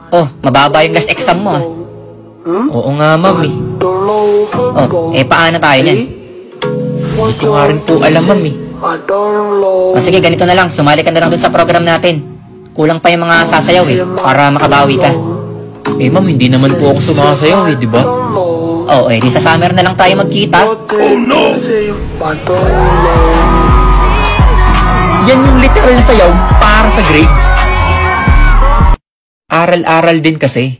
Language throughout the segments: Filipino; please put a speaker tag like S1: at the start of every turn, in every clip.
S1: Oh, mababa yung last exam mo ah.
S2: Oo nga, ma'am eh.
S1: Oh, paano tayo niyan?
S2: Hindi ko nga rin po alam, ma'am eh.
S1: O sige, ganito na lang. Sumali ka na lang dun sa program natin. Kulang pa yung mga sasayaw eh, para makabawi ka.
S2: Ma'am, hindi naman po ako sumasayaw eh, di ba?
S1: Oo, di sa summer na lang tayo magkita.
S2: Oh no! Yan yung literal na sayaw para sa grades. Aral-aral din kasi.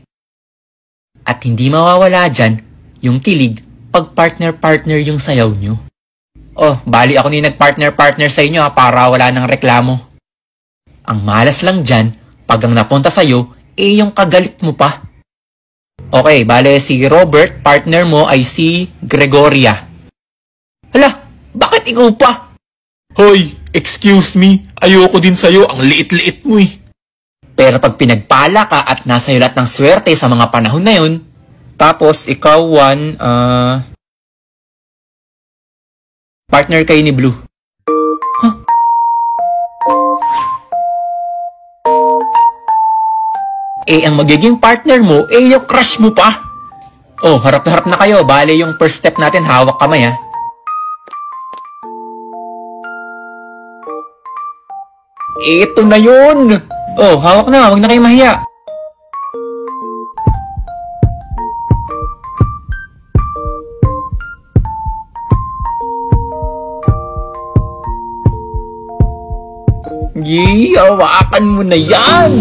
S2: At hindi mawawala dyan yung kilig pag partner-partner yung sayaw nyo. Oh, bali ako ni nag-partner-partner sa inyo para wala nang reklamo. Ang malas lang dyan, pag ang napunta sa'yo, yung kagalit mo pa. Okay, bale si Robert, partner mo ay si Gregoria. Hala, bakit ikaw pa? Hoy, excuse me, ayoko din sa'yo, ang liit-liit mo eh. Pero pag pinagpala ka at nasa lahat ng swerte sa mga panahon na yun, tapos ikaw, partner kayo ni Blue. Huh? Ang magiging partner mo, yung crush mo pa. Oh, harap na harap na kayo. Bale yung first step natin, hawak kamay ha. Ito na yun. Oh, hawak na. Huwag na kayo mahiya. Yee, hawakan mo na yan!